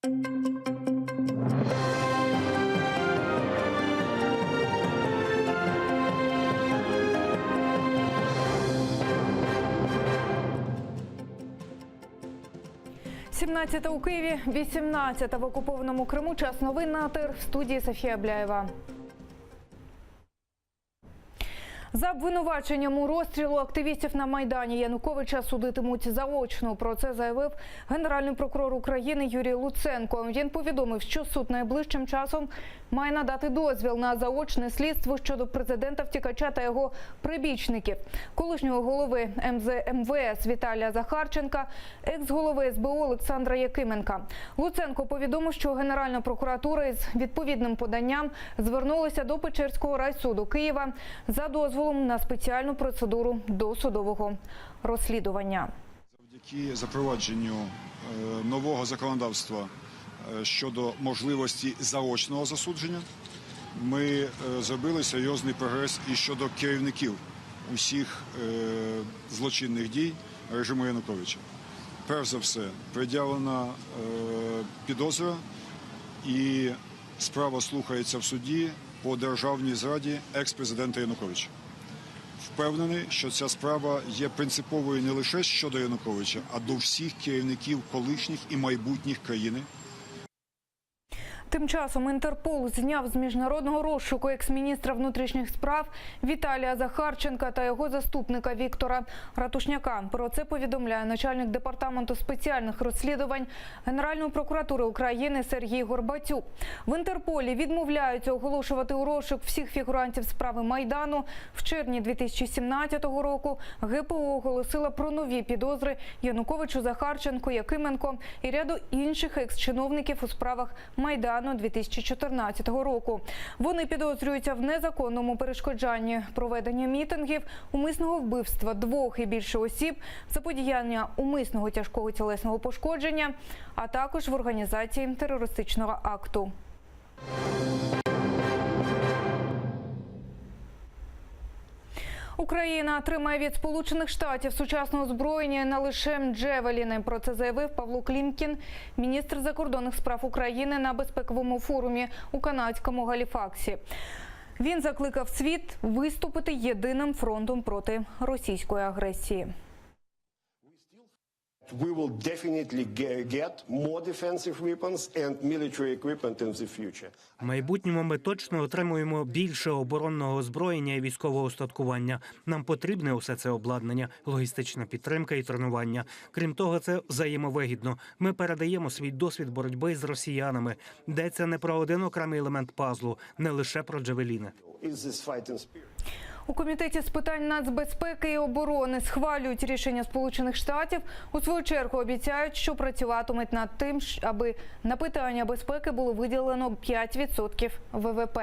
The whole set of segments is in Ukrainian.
«17 у Києві, 18 в окупованому Криму». Час новин на АТР. В студії Софія Бляєва. За обвинуваченням у розстрілу активістів на Майдані Януковича судитимуть заочно. Про це заявив Генеральний прокурор України Юрій Луценко. Він повідомив, що суд найближчим часом має надати дозвіл на заочне слідство щодо президента-втікача та його прибічників. Колишнього голови МВС Віталія Захарченка, екс-голови СБУ Олександра Якименка. Луценко повідомив, що Генеральна прокуратура із відповідним поданням звернулася до Печерського райсуду Києва за дозволом на спеціальну процедуру досудового розслідування. Завдяки запровадженню нового законодавства щодо можливості заочного засудження ми зробили серйозний прогрес і щодо керівників усіх злочинних дій режиму Януковича. Перш за все, пред'явлена підозра і справа слухається в суді по державній зраді екс-президента Януковича. Впевнений, що ця справа є принциповою не лише щодо Януковича, а до всіх керівників колишніх і майбутніх країни. Тим часом Інтерпол зняв з міжнародного розшуку екс-міністра внутрішніх справ Віталія Захарченка та його заступника Віктора Ратушняка. Про це повідомляє начальник департаменту спеціальних розслідувань Генеральної прокуратури України Сергій Горбатюк. В Інтерполі відмовляються оголошувати у розшук всіх фігурантів справи Майдану. В червні 2017 року ГПУ оголосила про нові підозри Януковичу, Захарченку, Якименко і ряду інших екс-чиновників у справах Майдану 2014 року. Вони підозрюються в незаконному перешкоджанні проведення мітингів, умисного вбивства 2 і більше осіб, заподіяння умисного тяжкого тілесного пошкодження, а також в організації терористичного акту. Україна отримає від Сполучених Штатів сучасне озброєння, не лише «Джевеліни». Про це заявив Павло Клімкін, міністр закордонних справ України, на безпековому форумі у канадському Галіфаксі. Він закликав світ виступити єдиним фронтом проти російської агресії. We will definitely get more defensive weapons and military equipment in the future. В майбутньому ми точно отримуємо більше оборонного озброєння і військового устаткування. Нам потрібне усе це обладнання, логістична підтримка і тренування. Крім того, це взаємовигідно. Ми передаємо свій досвід боротьби з росіянами. Йдеться не про один окремий елемент пазлу, не лише про джавеліни. У Комітеті з питань нацбезпеки і оборони схвалюють рішення Сполучених Штатів. У свою чергу обіцяють, що працюватимуть над тим, аби на питання безпеки було виділено 5% ВВП.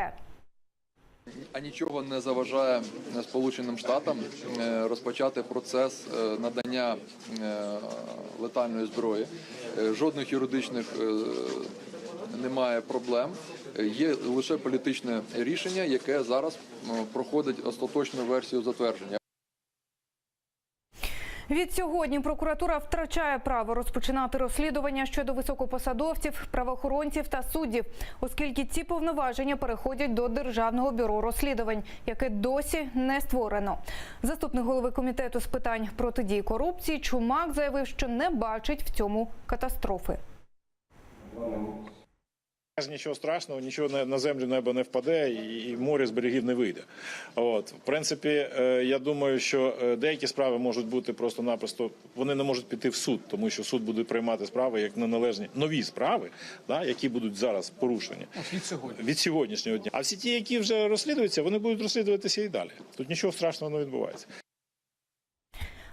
А нічого не заважає Сполученим Штатам розпочати процес надання летальної зброї. Жодних юридичних немає проблем. Є лише політичне рішення, яке зараз проходить остаточну версію затвердження. Відсьогодні прокуратура втрачає право розпочинати розслідування щодо високопосадовців, правоохоронців та суддів, оскільки ці повноваження переходять до Державного бюро розслідувань, яке досі не створено. Заступник голови комітету з питань протидії корупції Чумак заявив, що не бачить в цьому катастрофи. Нічого страшного, нічого на землю небо не впаде і море з берегів не вийде. В принципі, я думаю, що деякі справи можуть бути просто-напросто, вони не можуть піти в суд, тому що суд буде приймати справи як неналежні, нові справи, які будуть зараз порушені. Від сьогоднішнього дня. А всі ті, які вже розслідуються, вони будуть розслідуватися і далі. Тут нічого страшного не відбувається.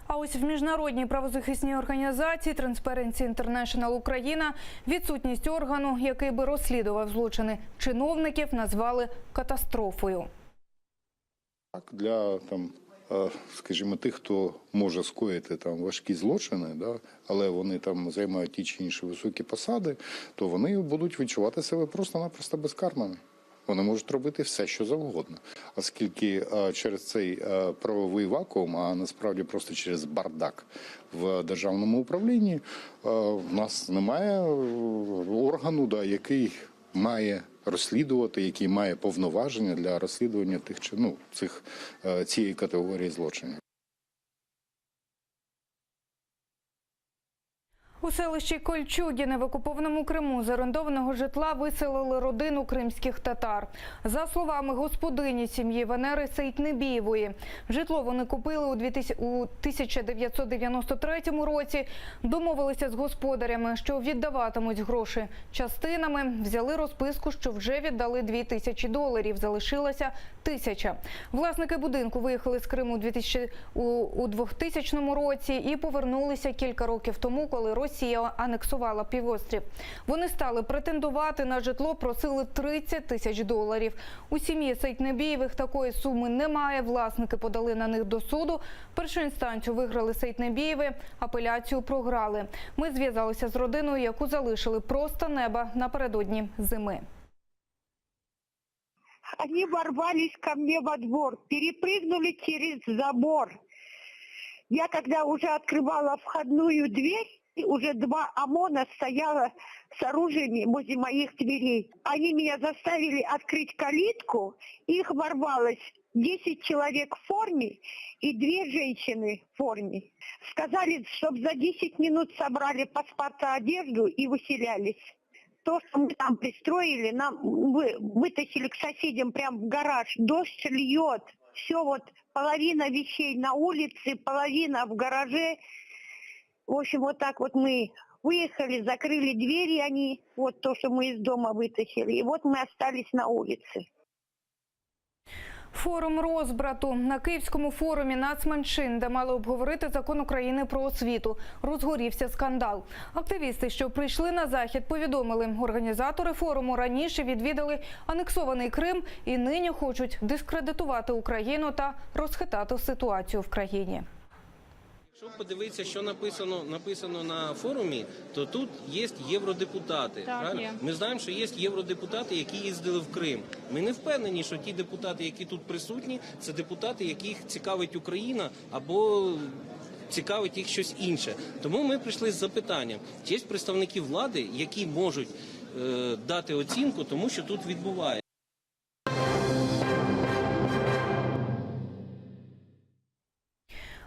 А ось в міжнародній правозахисній організації Transparency International Україна відсутність органу, який би розслідував злочини чиновників, назвали катастрофою. Для скажімо, тих, хто може скоїти важкі злочини, але вони займають ті чи інші високі посади, то вони будуть відчувати себе просто-напросто безкарними. Вони можуть робити все, що завгодно. Оскільки через цей правовий вакуум, а насправді просто через бардак в державному управлінні, в нас немає органу, який має розслідувати, який має повноваження для розслідування цієї категорії злочинів. У селищі Кольчугіне в окупованому Криму з орендованого житла виселили родину кримських татар. За словами господині сім'ї Венери Сейтнебієвої, житло вони купили у 1993 році, домовилися з господарями, що віддаватимуть гроші частинами, взяли розписку, що вже віддали $2000, залишилося 1000. Власники будинку виїхали з Криму у 2000 році і повернулися кілька років тому, коли Росія анексувала півострів. Вони стали претендувати на житло, просили $30 000. У сім'ї Сейтнебієвих такої суми немає. Власники подали на них до суду. Першу інстанцію виграли Сейтнебієви, апеляцію програли. Ми зв'язалися з родиною, яку залишили просто неба напередодні зими. Они ворвались ко мне во двор, перепрыгнули через забор. Я когда уже открывала входную дверь, уже 2 ОМОНа стояло с оружиями возле моих дверей. Они меня заставили открыть калитку, их ворвалось 10 человек в форме и 2 женщины в форме. Сказали, чтобы за 10 минут собрали паспорта, одежду и выселялись. То, что мы там пристроили, нам вытащили к соседям прямо в гараж. Дождь льет. Все вот, половина вещей на улице, половина в гараже. В общем, вот так вот мы выехали, закрыли двери они, вот то, что мы из дома вытащили. И вот мы остались на улице. Форум розбрату. На Київському форумі нацменшин, де мали обговорити закон України про освіту, розгорівся скандал. Активісти, що прийшли на захід, повідомили, організатори форуму раніше відвідали анексований Крим і нині хочуть дискредитувати Україну та розхитати ситуацію в країні. Якщо подивитися, що написано на форумі, то тут є євродепутати. Правильно? Ми знаємо, що є євродепутати, які їздили в Крим. Ми не впевнені, що ті депутати, які тут присутні, це депутати, яких цікавить Україна або цікавить їх щось інше. Тому ми прийшли з запитанням, чи є представники влади, які можуть дати оцінку тому, що тут відбувається.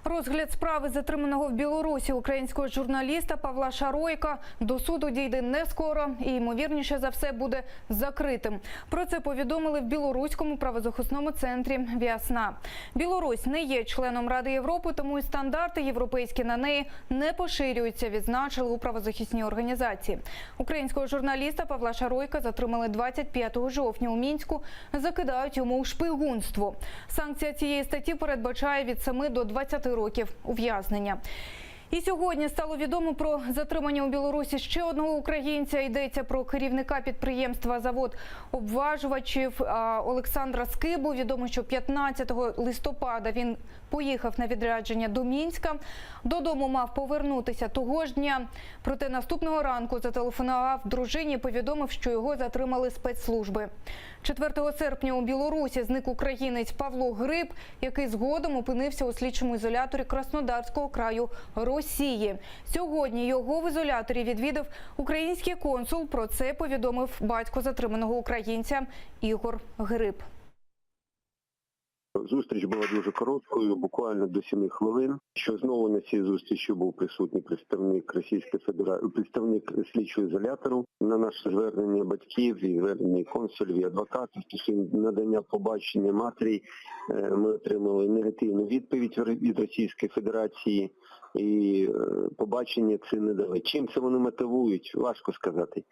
Розгляд справи затриманого в Білорусі українського журналіста Павла Шаройка до суду дійде не скоро і, ймовірніше за все, буде закритим. Про це повідомили в Білоруському правозахисному центрі «Вясна». Білорусь не є членом Ради Європи, тому і стандарти європейські на неї не поширюються, відзначили у правозахисній організації. Українського журналіста Павла Шаройка затримали 25 жовтня у Мінську, закидають йому у шпигунство. Санкція цієї статті передбачає від 7 до 20 років ув'язнення. І сьогодні стало відомо про затримання у Білорусі ще одного українця. Йдеться про керівника підприємства «Завод обважувачів» Олександра Скибу. Відомо, що 15 листопада він поїхав на відрядження до Мінська. Додому мав повернутися того ж дня. Проте наступного ранку зателефонував дружині і повідомив, що його затримали спецслужби. 4 серпня у Білорусі зник українець Павло Гриб, який згодом опинився у слідчому ізоляторі Краснодарського краю Росії. Сьогодні його в ізоляторі відвідав український консул. Про це повідомив батько затриманого українця Ігор Гриб. Зустріч була дуже короткою, буквально до 7 хвилин. Що знову на цій зустрічі був присутній представник Російської Федерації, представник слідчого ізолятору. На наше звернення батьків і звернення консулів і адвокатів, стосовно надання побачення матері, ми отримали негативну відповідь від Російської Федерації. І побачення це не дали. Чим це вони мотивують, важко сказати.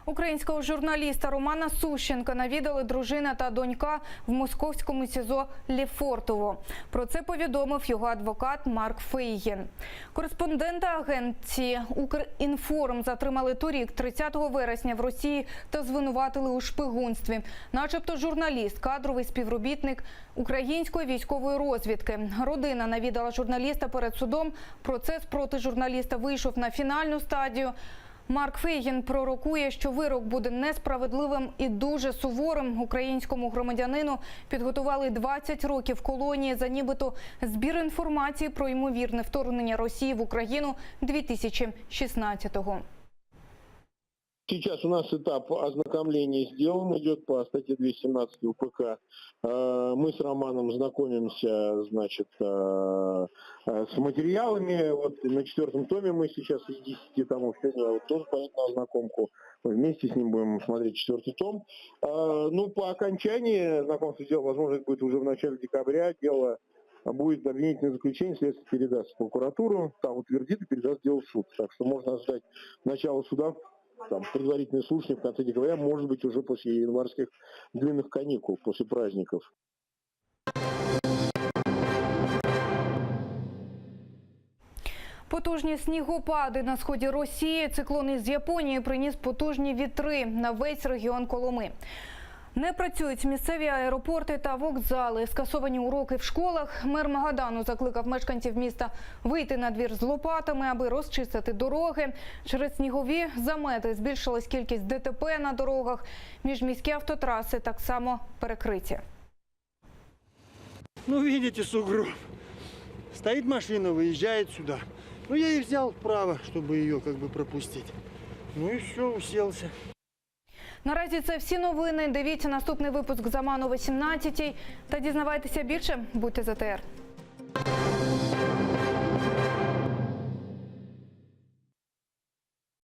Українського журналіста Романа Сущенка навідали дружина та донька в московському СІЗО Лефортово. Про це повідомив його адвокат Марк Фейгін. Кореспондента агенції «Укрінформ» затримали торік, 30 вересня, в Росії та звинуватили у шпигунстві. Начебто журналіст, кадровий співробітник української військової розвідки. Родина навідала журналіста перед судом. Процес проти журналіста вийшов на фінальну стадію. Марк Фейгін пророкує, що вирок буде несправедливим і дуже суворим. Українському громадянину підготували 20 років колонії за нібито збір інформації про ймовірне вторгнення Росії в Україну 2016-го. Сейчас у нас этап ознакомления сделан, идет по статье 217 УПК. Мы с Романом знакомимся, значит, с материалами. Вот на 4-м томе мы сейчас из 10 томов сегодня тоже поедем на знакомку. Мы вместе с ним будем смотреть 4-й том. Ну, по окончании знакомства дела, возможно, это будет уже в начале декабря. Дело будет обвинительное заключение, следствие передаст в прокуратуру, там утвердит и передаст дело в суд. Так что можно ожидать начала суда. Там предварительное слушание в конце декабря, может быть, уже после январских длинных каникул, после праздников. Потужні снігопади на сході Росії. Циклон із Японії приніс потужні вітри на весь регіон Коломи. Не працюють місцеві аеропорти та вокзали. Скасовані уроки в школах. Мер Магадану закликав мешканців міста вийти на двір з лопатами, аби розчистити дороги. Через снігові замети збільшилась кількість ДТП на дорогах. Міжміські автотраси так само перекриті. Ну, видите, сугроб. Стоит машина, выезжает сюда. Ну, я и взял вправо, чтобы ее как бы пропустить. Ну и все, уселся. Наразі це всі новини. Дивіться наступний випуск «Заману» о 18-й. Та дізнавайтеся більше. Будьте з АТR.